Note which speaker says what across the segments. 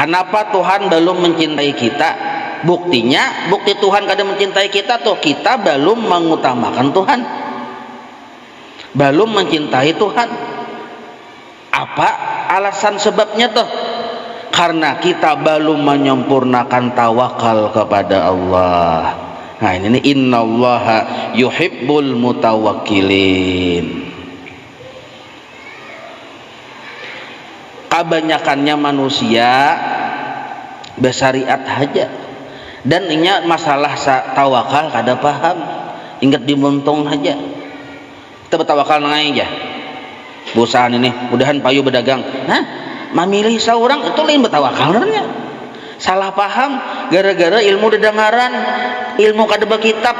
Speaker 1: Kenapa Tuhan belum mencintai kita? Buktinya, bukti Tuhan kada mencintai kita tuh kita belum mengutamakan Tuhan, belum mencintai Tuhan. Apa alasan sebabnya tuh? Karena kita belum menyempurnakan tawakal kepada Allah. Nah ini nih, innallaha yuhibbul mutawakkilin. Kebanyakannya manusia bersariat aja, dan ini masalah tawakal kada paham, ingat dimuntung aja. Kita bertawakal nang aja berusaha ini mudahan payu berdagang, nah memilih seorang itu lain bertawakal namanya. Salah paham gara-gara ilmu dedengaran, ilmu kada berkitab.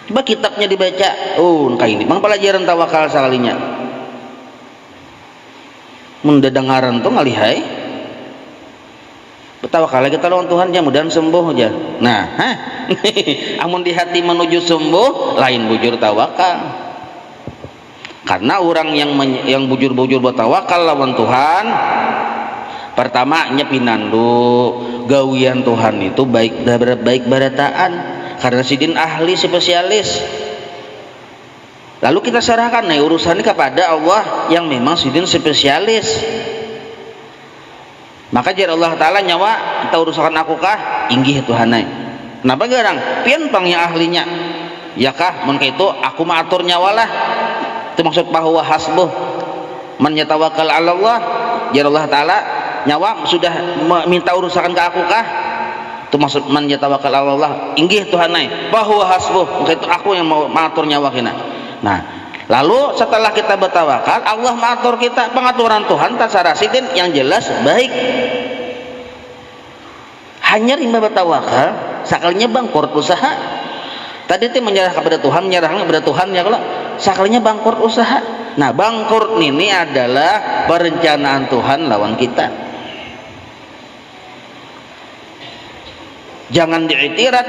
Speaker 1: Coba kitabnya dibaca, oh kayak ini mang pelajaran tawakal sekalinya. Mendedengaran tuh ngalihai bertawakal kita lawan Tuhan ya, mudahan sembuh aja. Nah amun di hati menuju sembuh lain bujur tawakal. Karena orang yang bujur-bujur bertawakal lawan Tuhan, pertama nyepinandu gawian Tuhan itu baik barataan, karena sidin ahli spesialis. Lalu kita serahkan urusan ini kepada Allah yang memang sidin spesialis. Maka jar Allah Ta'ala nyawa kita urusan aku kah inggih Tuhanai. Kenapa garang pian pang yang ahlinya ya kah mun itu aku maatur nyawa lah. Itu maksud bahwa hasbuh man yatawakkal 'ala Allah. Jar Allah Ta'ala nyawa sudah minta urusan ke aku kah, itu maksud man yatawakkal 'ala Allah inggih Tuhanai bahwa hasbuh itu aku yang mau maatur nyawa kina. Nah, lalu setelah kita bertawakal, Allah mengatur kita. Pengaturan Tuhan tasara sidin yang jelas baik. Hanya rimba bertawakal, sakalinya bangkrut usaha. Tadi itu menyerah kepada Tuhan, menyerahkan kepada Tuhan ya kalau sakalinya bangkrut usaha. Nah, bangkrut ini adalah perencanaan Tuhan lawan kita. Jangan diiktirat,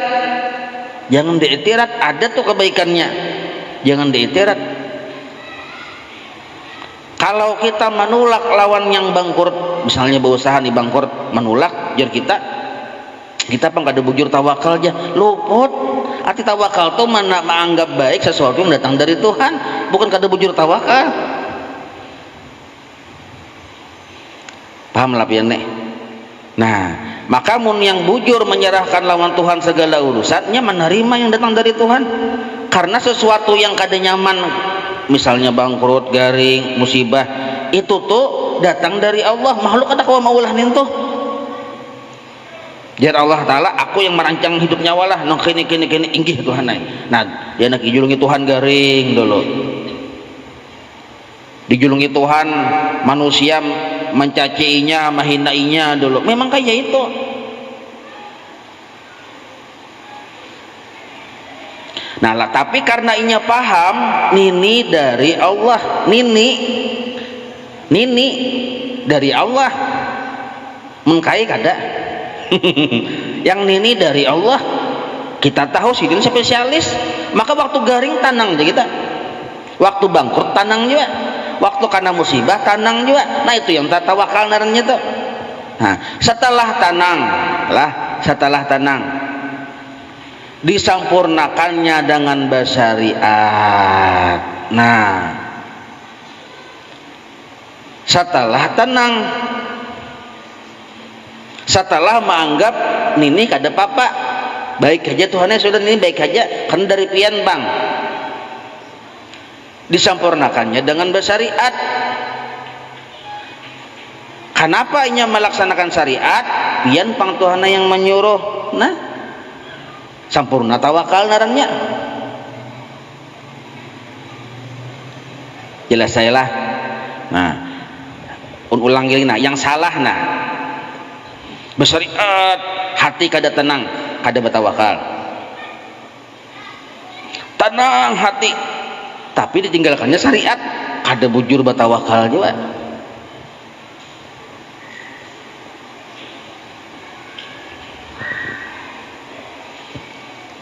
Speaker 1: jangan diiktirat. Ada tuh kebaikannya. Jangan diiktirat. Kalau kita menolak lawan yang bangkrut, misalnya berusaha nih bangkrut, menolak jar kita pang kada bujur tawakal aja luput. Arti tawakal tuh mana menganggap baik sesuatu yang datang dari Tuhan, bukan kada bujur tawakal. Paham lah pian nih. Nah, maka mun yang bujur menyerahkan lawan Tuhan segala urusannya, menerima yang datang dari Tuhan. Karena sesuatu yang kada nyaman, misalnya bangkrut, garing, musibah, itu tuh datang dari Allah. Makhluk kada kawa maulah nintuh. Jar Allah Ta'ala, aku yang merancang hidup nyawa lah, nong kini inggih Tuhan. Nah, dia nak dijulungi Tuhan garing dulu. Dijulungi Tuhan, manusia mencaciinya, mahinainya dulu. Memang kayak itu. Nah lah, tapi karena inya paham nini dari Allah, nini dari Allah, mengkai kada yang nini dari Allah, kita tahu sidin spesialis. Maka waktu garing tanang aja kita, waktu bangkrut tanang juga, waktu karena musibah tanang juga. Nah itu yang tawakal narannya tuh. Nah setelah tanang disampurnakannya dengan bersyariat. Nah setelah tenang, setelah menganggap nini kada apa-apa, baik aja Tuhannya sudah, ini baik aja kan dari pian bang, disampurnakannya dengan bersyariat. Kenapa inya melaksanakan syariat? Pian pang Tuhannya yang menyuruh. Nah sampurna tawakal narannya. Jelas saya lah. Nah ulang gini, nah yang salah nah bersyariat hati kada tenang, kada bertawakal. Tenang hati tapi ditinggalkannya syariat, kada bujur bertawakal juga.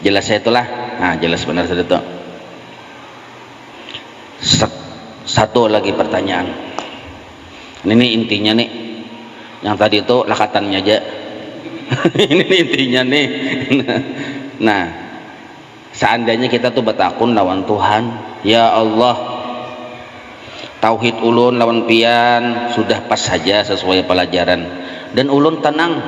Speaker 1: Jelas saya itulah. Nah jelas benar saja itu. Satu lagi pertanyaan. Ini intinya nih, Yang tadi itu lakatannya aja. Ini intinya nih. Nah, seandainya kita tuh bertakun lawan Tuhan, ya Allah, tauhid ulun lawan pian sudah pas saja sesuai pelajaran, dan ulun tenang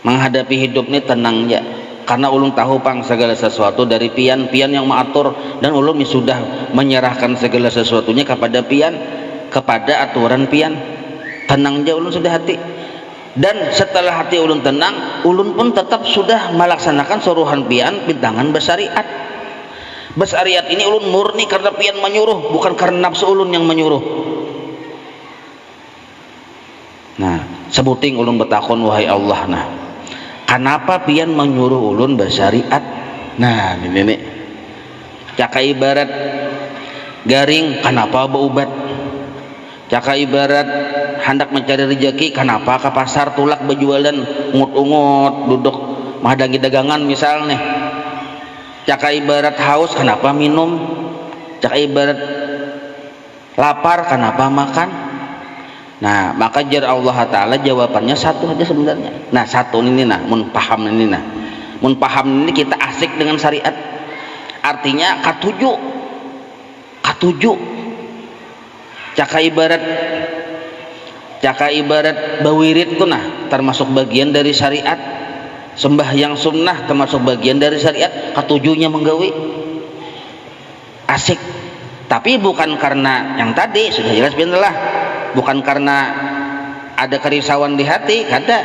Speaker 1: menghadapi hidup ini, tenang ya, karena ulun tahu pang segala sesuatu dari pian yang mengatur, dan ulun sudah menyerahkan segala sesuatunya kepada pian, kepada aturan pian. Tenang aja ulun sudah hati, dan setelah hati ulun tenang, ulun pun tetap sudah melaksanakan suruhan pian pintangan besyariat. Besyariat ini ulun murni karena pian menyuruh, bukan karena nafsu ulun yang menyuruh. Nah, sebuting ulun bertakon, wahai Allah, nah kenapa pian menyuruh ulun besyariat? Nah, ini caka ibarat garing, kenapa berubat? Caka ibarat hendak mencari rezeki, kenapa ke pasar tulak berjualan ungut-ungut duduk menghadangi dagangan misalnya. Caka ibarat haus, kenapa minum? Caka ibarat lapar, kenapa makan? Nah, maka jar Allah Ta'ala jawabannya satu aja sebenarnya. Nah, satu ini nah, mun paham ini nah, mun paham ini kita asik dengan syariat. Artinya katuju caka ibarat bawirid tuh nah termasuk bagian dari syariat, sembahyang sunnah termasuk bagian dari syariat, katujunya menggawi asik, tapi bukan karena yang tadi sudah jelas benerlah, bukan karena ada kerisauan di hati, kada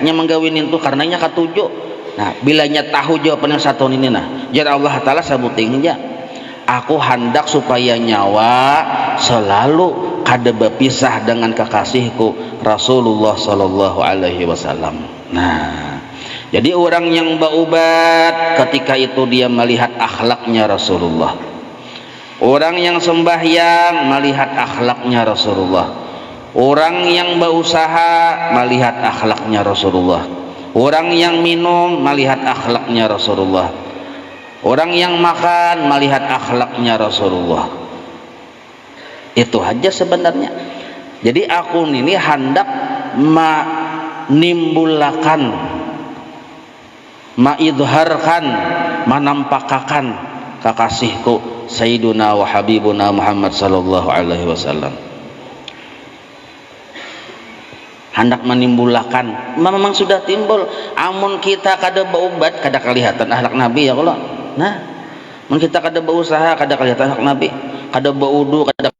Speaker 1: nya menggawin itu karenanya katuju. Nah, bilanya tahu jawaban yang satu ini nah, jar Allah Ta'ala sabuting aja, aku hendak supaya nyawa selalu kada berpisah dengan kekasihku Rasulullah Sallallahu Alaihi Wasallam. Nah, jadi orang yang baubat ketika itu dia melihat akhlaknya Rasulullah. Orang yang sembahyang melihat akhlaknya Rasulullah. Orang yang berusaha melihat akhlaknya Rasulullah. Orang yang minum melihat akhlaknya Rasulullah. Orang yang makan melihat akhlaknya Rasulullah. Itu aja sebenarnya. Jadi aku ini hendak menimbulkan, maidharkan, menampakkan kekasihku Sayyiduna wa Habibuna Muhammad sallallahu alaihi wasallam. Hendak menimbulkan, memang sudah timbul, amun kita kada berubat kada kelihatan akhlak Nabi ya Allah. Nah, mun kita kada berusaha kada kelihatan akhlak Nabi, kada berwudu kada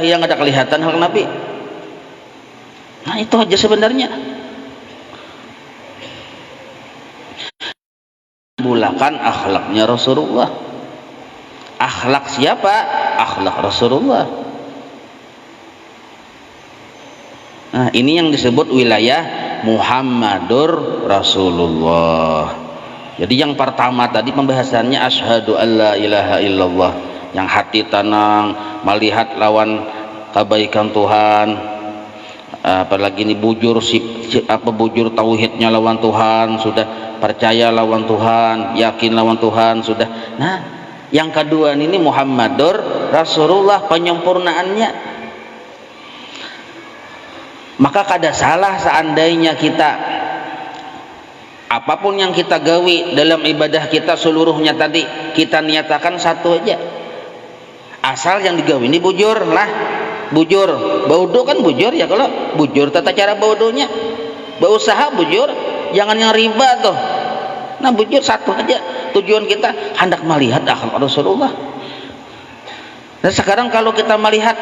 Speaker 1: yang ada kelihatan akhlak Nabi. Nah, itu aja sebenarnya. Menimbulkan akhlaknya Rasulullah. Akhlak siapa? Akhlak Rasulullah. Nah, ini yang disebut wilayah Muhammadur Rasulullah. Jadi yang pertama tadi pembahasannya asyhadu alla ilaha illallah, yang hati tenang melihat lawan kebaikan Tuhan, apalagi ini bujur bujur tauhidnya lawan Tuhan, sudah percaya lawan Tuhan, yakin lawan Tuhan sudah. Nah, yang kedua ini Muhammadur Rasulullah, penyempurnaannya. Maka kada salah seandainya kita apapun yang kita gawi dalam ibadah kita seluruhnya tadi kita niatakan satu aja, asal yang digawi ini bujur lah, bujur baudo kan bujur ya, kalau bujur tata cara baudonya, berusaha bujur, jangan yang riba tuh. Nah, bujur satu aja, tujuan kita hendak melihat akhlak Rasulullah. Dan sekarang kalau kita melihat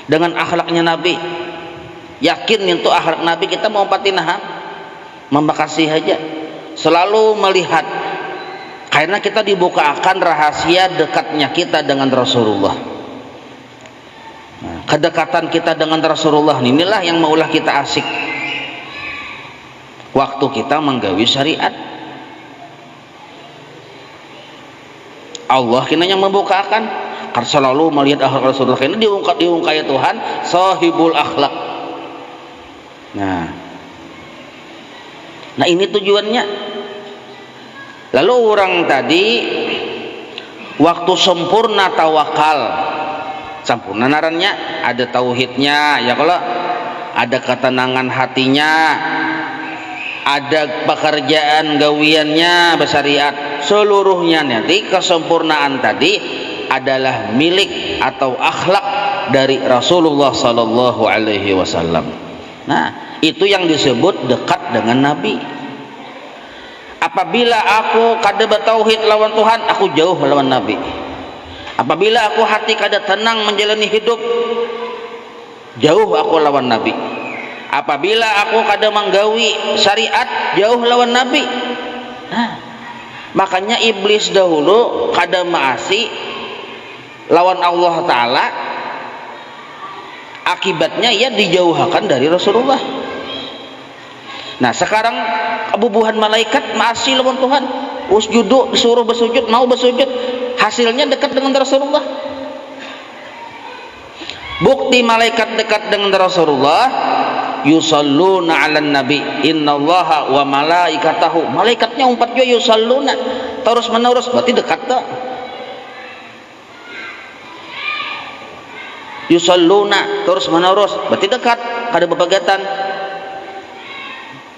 Speaker 1: dengan akhlaknya Nabi, yakin itu akhlak Nabi, kita mau patinah membakasi aja, selalu melihat, karena kita dibukakan rahasia dekatnya kita dengan Rasulullah. Nah, kedekatan kita dengan Rasulullah inilah yang maulah kita asik waktu kita menggawi syariat. Allah kena yang membukakan, karena selalu melihat akhlak Rasulullah, karena diungkai Tuhan sahibul akhlak. Nah ini tujuannya. Lalu orang tadi waktu sempurna tawakal sampurna narannya, ada tauhidnya ya, kalau ada ketenangan hatinya, ada pekerjaan gawiannya bersyariat, seluruhnya nanti kesempurnaan tadi adalah milik atau akhlak dari Rasulullah sallallahu alaihi wasallam. Nah, itu yang disebut dekat dengan Nabi. Apabila aku kada bertauhid lawan Tuhan, aku jauh lawan Nabi. Apabila aku hati kada tenang menjalani hidup, jauh aku lawan Nabi. Apabila aku kada menggawi syariat, jauh lawan Nabi. Nah, makanya iblis dahulu kada maasi lawan Allah Ta'ala, akibatnya ia dijauhkan dari Rasulullah. Nah, sekarang kebubuhan malaikat maasi lawan Tuhan, usjudu, disuruh bersujud, mau bersujud, hasilnya dekat dengan Rasulullah. Bukti malaikat dekat dengan Rasulullah, yusalluna 'alan nabi innallaha wa malaikatahu, malaikatnya umpat juga yusalluna terus menerus, berarti dekat tak? Yusalluna terus menerus berarti dekat, kada bepegatan.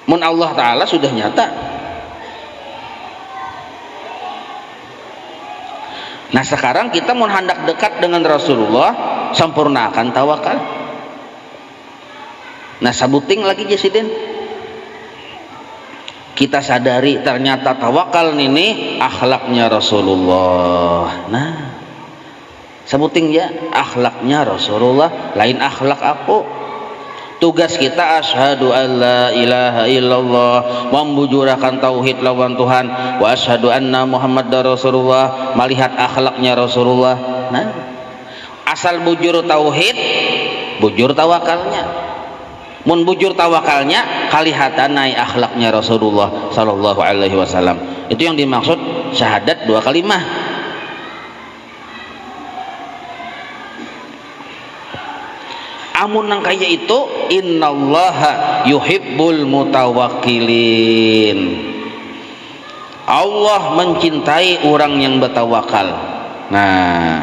Speaker 1: Mun Allah Ta'ala sudah nyata. Nah, sekarang kita mau hendak dekat dengan Rasulullah, sempurnakan tawakal. Nah, sabuting lagi Jasidin, kita sadari ternyata tawakal ini akhlaknya Rasulullah. Nah, sabuting ya, akhlaknya Rasulullah, lain akhlak aku. Tugas kita asyhadu alla ilaha illallah, membujurkan tauhid lawan Tuhan, wa asyhadu anna Muhammadar Rasulullah, melihat akhlaknya Rasulullah. Nah, asal bujur tauhid, bujur tawakalnya. Mun bujur tawakalnya, kalihatanai akhlaknya Rasulullah sallallahu alaihi wasallam. Itu yang dimaksud syahadat dua kalimah. Amun nang kaya itu, innallaha yuhibbul mutawakkilin, Allah mencintai orang yang bertawakal. Nah